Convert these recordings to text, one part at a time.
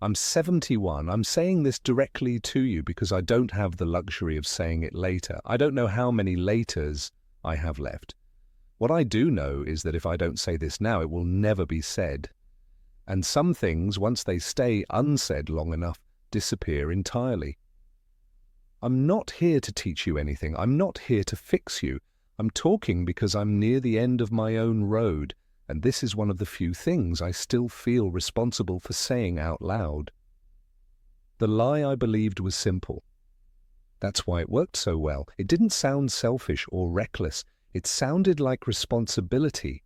I'm 71. I'm saying this directly to you because I don't have the luxury of saying it later. I don't know how many laters I have left. What I do know is that if I don't say this now, it will never be said. And some things, once they stay unsaid long enough, disappear entirely. I'm not here to teach you anything. I'm not here to fix you. I'm talking because I'm near the end of my own road, and this is one of the few things I still feel responsible for saying out loud. The lie I believed was simple. That's why it worked so well. It didn't sound selfish or reckless. It sounded like responsibility.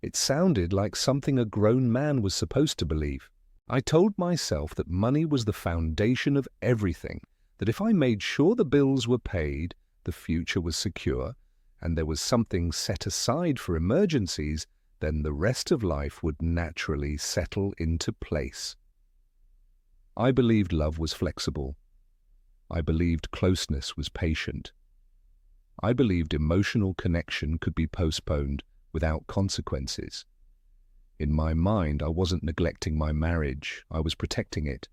It sounded like something a grown man was supposed to believe. I told myself that money was the foundation of everything, that if I made sure the bills were paid, the future was secure, and there was something set aside for emergencies, then the rest of life would naturally settle into place. I believed love was flexible. I believed closeness was patient. I believed emotional connection could be postponed without consequences. In my mind, I wasn't neglecting my marriage, I was protecting it.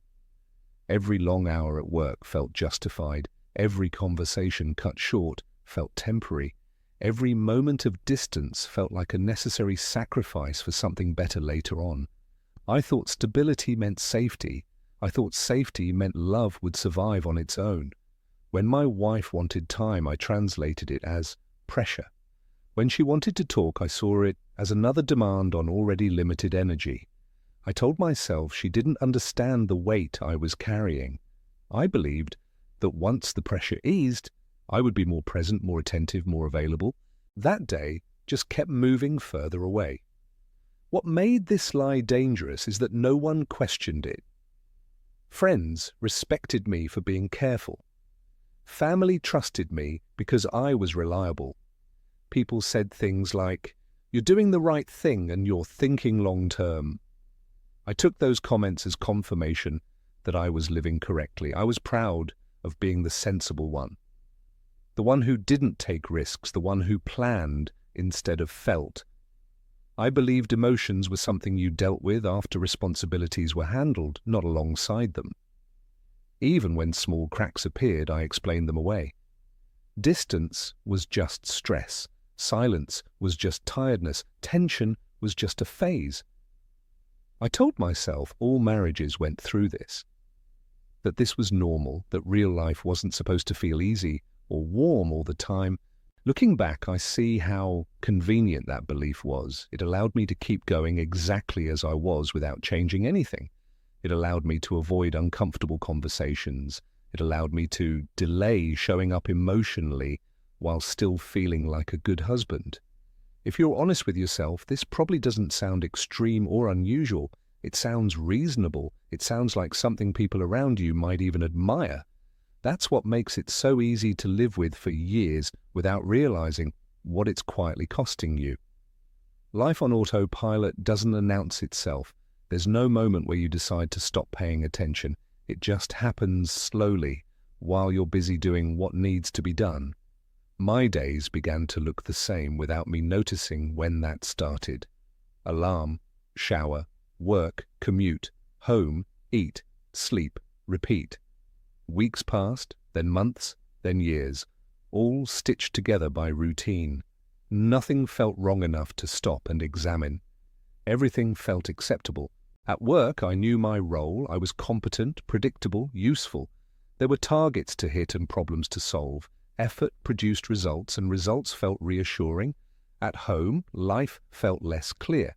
Every long hour at work felt justified. Every conversation cut short felt temporary. Every moment of distance felt like a necessary sacrifice for something better later on. I thought stability meant safety. I thought safety meant love would survive on its own. When my wife wanted time, I translated it as pressure. When she wanted to talk, I saw it as another demand on already limited energy. I told myself she didn't understand the weight I was carrying. I believed that once the pressure eased, I would be more present, more attentive, more available. That day just kept moving further away. What made this lie dangerous is that no one questioned it. Friends respected me for being careful. Family trusted me because I was reliable. People said things like, "You're doing the right thing and you're thinking long term." I took those comments as confirmation that I was living correctly. I was proud of being the sensible one. The one who didn't take risks, the one who planned instead of felt. I believed emotions were something you dealt with after responsibilities were handled, not alongside them. Even when small cracks appeared, I explained them away. Distance was just stress. Silence was just tiredness. Tension was just a phase. I told myself all marriages went through this, that this was normal, that real life wasn't supposed to feel easy or warm all the time. Looking back, I see how convenient that belief was. It allowed me to keep going exactly as I was without changing anything. It allowed me to avoid uncomfortable conversations. It allowed me to delay showing up emotionally while still feeling like a good husband. If you're honest with yourself, this probably doesn't sound extreme or unusual. It sounds reasonable. It sounds like something people around you might even admire. That's what makes it so easy to live with for years without realizing what it's quietly costing you. Life on autopilot doesn't announce itself. There's no moment where you decide to stop paying attention. It just happens slowly while you're busy doing what needs to be done. My days began to look the same without me noticing when that started. Alarm, shower, work, commute, home, eat, sleep, repeat. Weeks passed, then months, then years, all stitched together by routine. Nothing felt wrong enough to stop and examine. Everything felt acceptable. At work, I knew my role. I was competent, predictable, useful. There were targets to hit and problems to solve. Effort produced results, and results felt reassuring. At home, life felt less clear.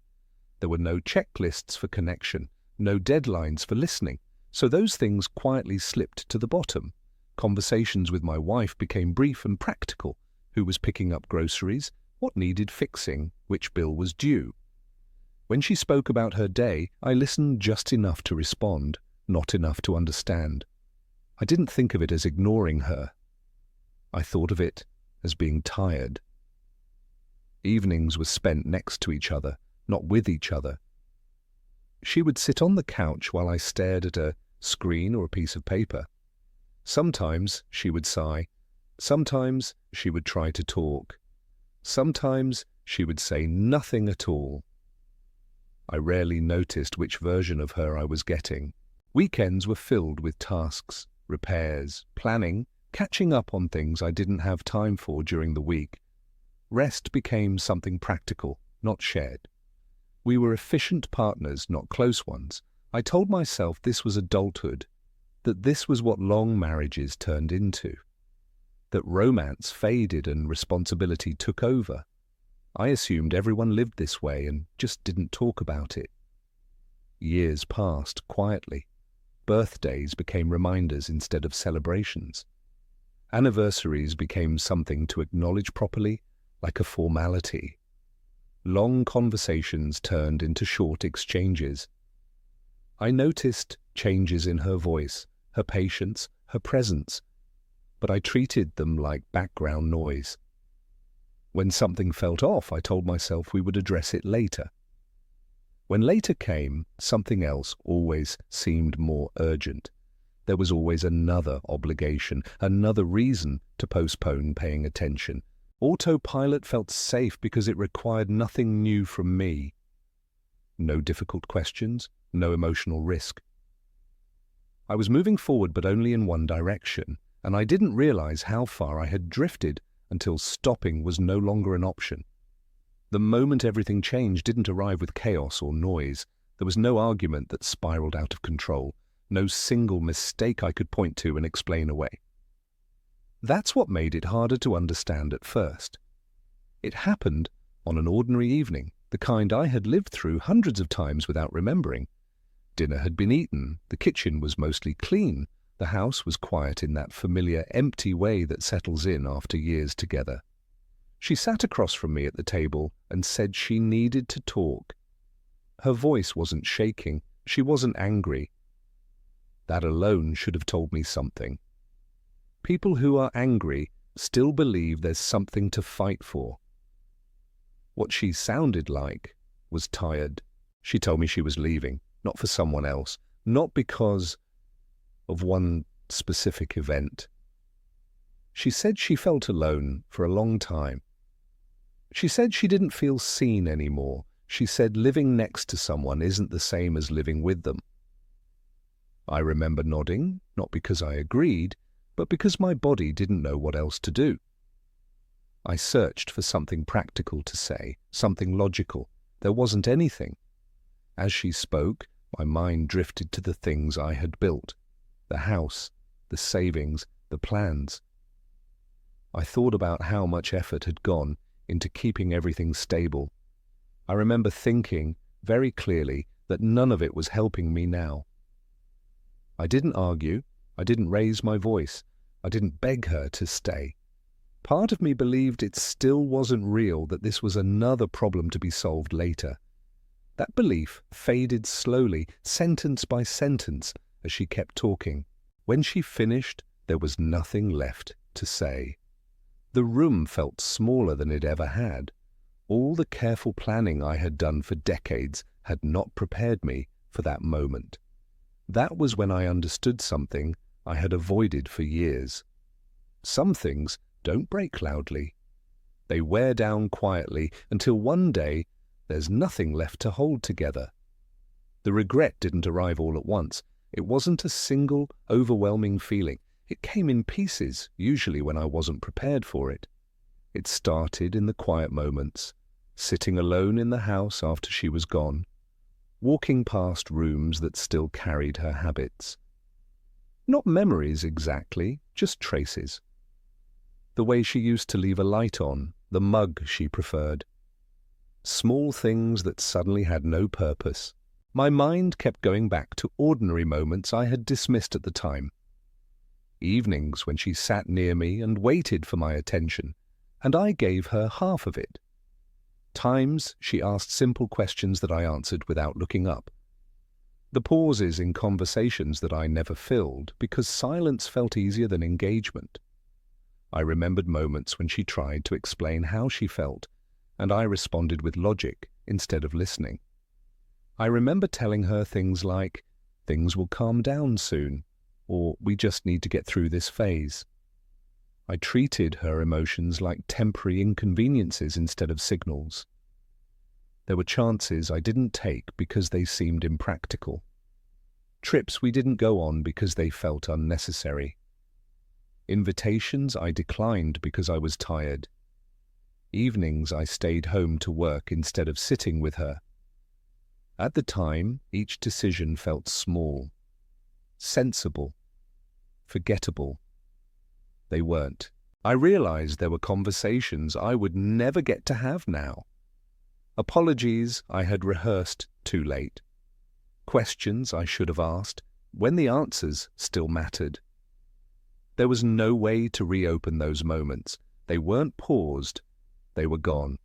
There were no checklists for connection, no deadlines for listening, so those things quietly slipped to the bottom. Conversations with my wife became brief and practical. Who was picking up groceries? What needed fixing? Which bill was due? When she spoke about her day, I listened just enough to respond, not enough to understand. I didn't think of it as ignoring her. I thought of it as being tired. Evenings were spent next to each other, not with each other. She would sit on the couch while I stared at a screen or a piece of paper. Sometimes she would sigh. Sometimes she would try to talk. Sometimes she would say nothing at all. I rarely noticed which version of her I was getting. Weekends were filled with tasks, repairs, planning, catching up on things I didn't have time for during the week. Rest became something practical, not shared. We were efficient partners, not close ones. I told myself this was adulthood, that this was what long marriages turned into, that romance faded and responsibility took over. I assumed everyone lived this way and just didn't talk about it. Years passed quietly. Birthdays became reminders instead of celebrations. Anniversaries became something to acknowledge properly, like a formality. Long conversations turned into short exchanges. I noticed changes in her voice, her patience, her presence, but I treated them like background noise. When something felt off, I told myself we would address it later. When later came, something else always seemed more urgent. There was always another obligation, another reason to postpone paying attention. Autopilot felt safe because it required nothing new from me. No difficult questions, no emotional risk. I was moving forward, but only in one direction, and I didn't realize how far I had drifted until stopping was no longer an option. The moment everything changed didn't arrive with chaos or noise. There was no argument that spiraled out of control, no single mistake I could point to and explain away. That's what made it harder to understand at first. It happened on an ordinary evening, the kind I had lived through hundreds of times without remembering. Dinner had been eaten, the kitchen was mostly clean, the house was quiet in that familiar, empty way that settles in after years together. She sat across from me at the table and said she needed to talk. Her voice wasn't shaking, she wasn't angry. That alone should have told me something. People who are angry still believe there's something to fight for. What she sounded like was tired. She told me she was leaving, not for someone else, not because of one specific event. She said she felt alone for a long time. She said she didn't feel seen anymore. She said living next to someone isn't the same as living with them. I remember nodding, not because I agreed, but because my body didn't know what else to do. I searched for something practical to say, something logical. There wasn't anything. As she spoke, my mind drifted to the things I had built, the house, the savings, the plans. I thought about how much effort had gone into keeping everything stable. I remember thinking very clearly that none of it was helping me now. I didn't argue. I didn't raise my voice. I didn't beg her to stay. Part of me believed it still wasn't real, that this was another problem to be solved later. That belief faded slowly, sentence by sentence, as she kept talking. When she finished, there was nothing left to say. The room felt smaller than it ever had. All the careful planning I had done for decades had not prepared me for that moment. That was when I understood something I had avoided for years. Some things don't break loudly. They wear down quietly until one day there's nothing left to hold together. The regret didn't arrive all at once. It wasn't a single, overwhelming feeling. It came in pieces, usually when I wasn't prepared for it. It started in the quiet moments, sitting alone in the house after she was gone, walking past rooms that still carried her habits. Not memories exactly, just traces. The way she used to leave a light on, the mug she preferred. Small things that suddenly had no purpose. My mind kept going back to ordinary moments I had dismissed at the time. Evenings when she sat near me and waited for my attention, and I gave her half of it. Times she asked simple questions that I answered without looking up. The pauses in conversations that I never filled because silence felt easier than engagement. I remembered moments when she tried to explain how she felt, and I responded with logic instead of listening. I remember telling her things like, "Things will calm down soon," or "We just need to get through this phase." I treated her emotions like temporary inconveniences instead of signals. There were chances I didn't take because they seemed impractical. Trips we didn't go on because they felt unnecessary. Invitations I declined because I was tired. Evenings I stayed home to work instead of sitting with her. At the time, each decision felt small, sensible, forgettable. They weren't. I realized there were conversations I would never get to have now. Apologies I had rehearsed too late. Questions I should have asked when the answers still mattered. There was no way to reopen those moments. They weren't paused, they were gone.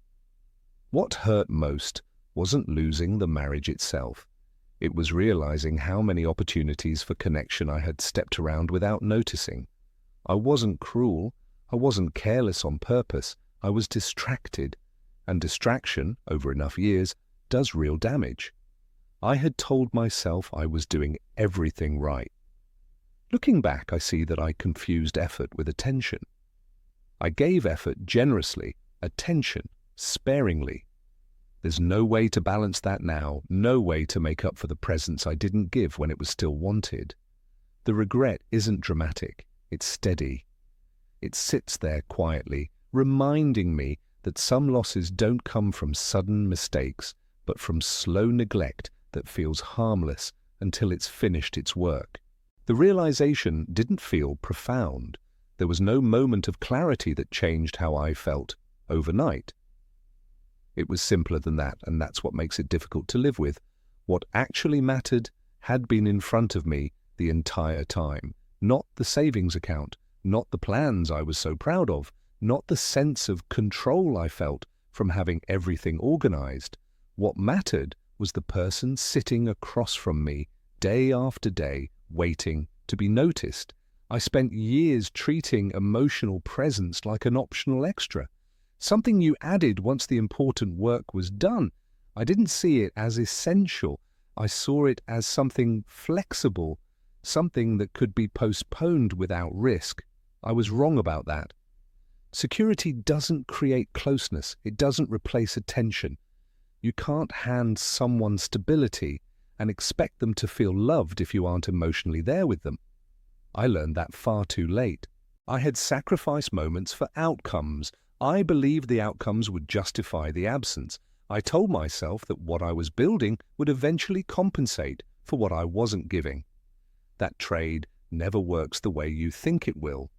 What hurt most wasn't losing the marriage itself. It was realizing how many opportunities for connection I had stepped around without noticing. I wasn't cruel, I wasn't careless on purpose, I was distracted. And distraction, over enough years, does real damage. I had told myself I was doing everything right. Looking back, I see that I confused effort with attention. I gave effort generously, attention sparingly. There's no way to balance that now, no way to make up for the presence I didn't give when it was still wanted. The regret isn't dramatic, it's steady. It sits there quietly, reminding me that some losses don't come from sudden mistakes, but from slow neglect that feels harmless until it's finished its work. The realization didn't feel profound. There was no moment of clarity that changed how I felt overnight. It was simpler than that, and that's what makes it difficult to live with. What actually mattered had been in front of me the entire time. Not the savings account, not the plans I was so proud of, not the sense of control I felt from having everything organized. What mattered was the person sitting across from me day after day, waiting to be noticed. I spent years treating emotional presence like an optional extra, something you added once the important work was done. I didn't see it as essential. I saw it as something flexible, something that could be postponed without risk. I was wrong about that. Security doesn't create closeness. It doesn't replace attention. You can't hand someone stability and expect them to feel loved if you aren't emotionally there with them. I learned that far too late. I had sacrificed moments for outcomes. I believed the outcomes would justify the absence. I told myself that what I was building would eventually compensate for what I wasn't giving. That trade never works the way you think it will.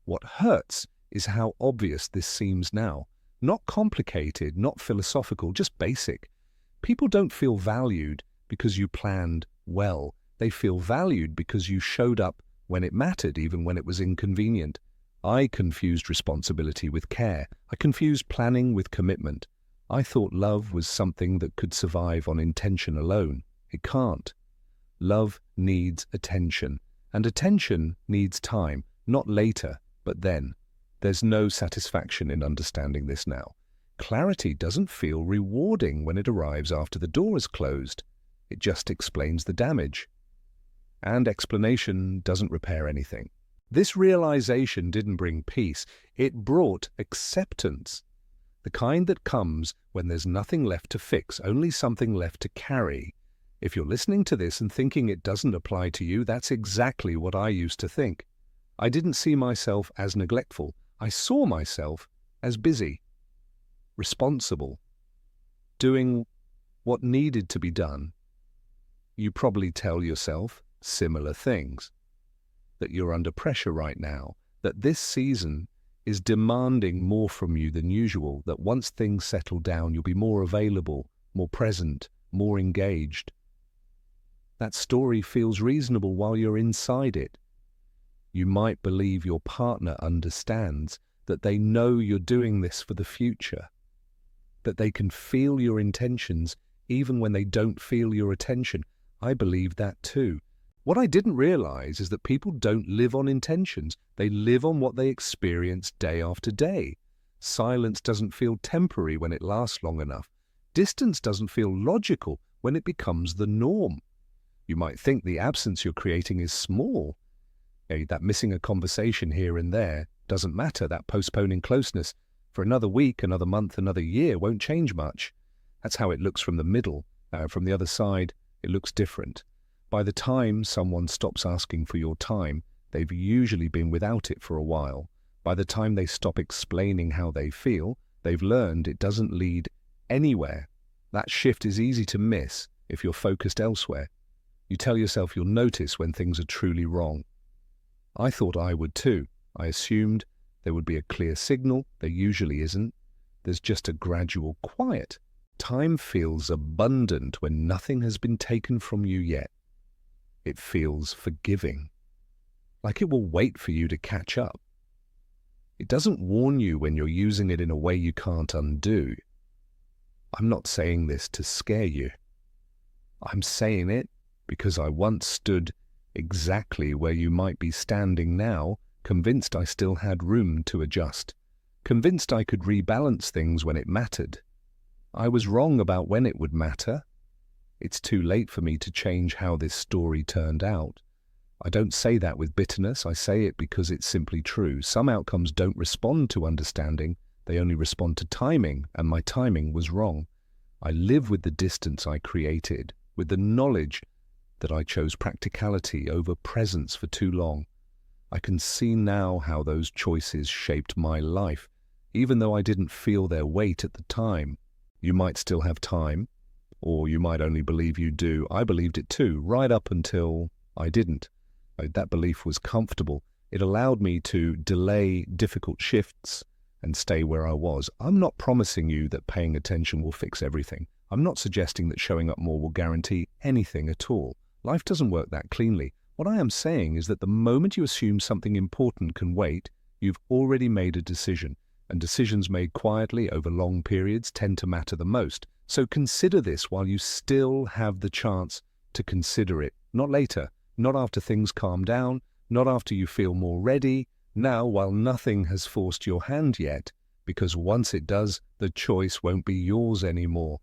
What hurts is how obvious this seems now. Not complicated, not philosophical, just basic. People don't feel valued because you planned well. They feel valued because you showed up when it mattered, even when it was inconvenient. I confused responsibility with care. I confused planning with commitment. I thought love was something that could survive on intention alone. It can't. Love needs attention, and attention needs time, not later, but then. There's no satisfaction in understanding this now. Clarity doesn't feel rewarding when it arrives after the door is closed. It just explains the damage. And explanation doesn't repair anything. This realization didn't bring peace. It brought acceptance. The kind that comes when there's nothing left to fix, only something left to carry. If you're listening to this and thinking it doesn't apply to you, that's exactly what I used to think. I didn't see myself as neglectful. I saw myself as busy, responsible, doing what needed to be done. You probably tell yourself similar things, that you're under pressure right now, that this season is demanding more from you than usual, that once things settle down, you'll be more available, more present, more engaged. That story feels reasonable while you're inside it. You might believe your partner understands, that they know you're doing this for the future, that they can feel your intentions even when they don't feel your attention. I believe that too. What I didn't realize is that people don't live on intentions. They live on what they experience day after day. Silence doesn't feel temporary when it lasts long enough. Distance doesn't feel logical when it becomes the norm. You might think the absence you're creating is small. That missing a conversation here and there doesn't matter. That postponing closeness for another week, another month, another year won't change much. That's how it looks from the middle. From the other side, it looks different. By the time someone stops asking for your time, they've usually been without it for a while. By the time they stop explaining how they feel, they've learned it doesn't lead anywhere. That shift is easy to miss if you're focused elsewhere. You tell yourself you'll notice when things are truly wrong. I thought I would too. I assumed there would be a clear signal. There usually isn't. There's just a gradual quiet. Time feels abundant when nothing has been taken from you yet. It feels forgiving, like it will wait for you to catch up. It doesn't warn you when you're using it in a way you can't undo. I'm not saying this to scare you. I'm saying it because I once stood exactly where you might be standing now, convinced I still had room to adjust, convinced I could rebalance things when it mattered. I was wrong about when it would matter. It's too late for me to change how this story turned out. I don't say that with bitterness. I say it because it's simply true. Some outcomes don't respond to understanding. They only respond to timing, and my timing was wrong. I live with the distance I created, with the knowledge that I chose practicality over presence for too long. I can see now how those choices shaped my life, even though I didn't feel their weight at the time. You might still have time, or you might only believe you do. I believed it too, right up until I didn't. That belief was comfortable. It allowed me to delay difficult shifts and stay where I was. I'm not promising you that paying attention will fix everything. I'm not suggesting that showing up more will guarantee anything at all. Life doesn't work that cleanly. What I am saying is that the moment you assume something important can wait, you've already made a decision, and decisions made quietly over long periods tend to matter the most. So consider this while you still have the chance to consider it, not later, not after things calm down, not after you feel more ready, now while nothing has forced your hand yet, because once it does, the choice won't be yours anymore.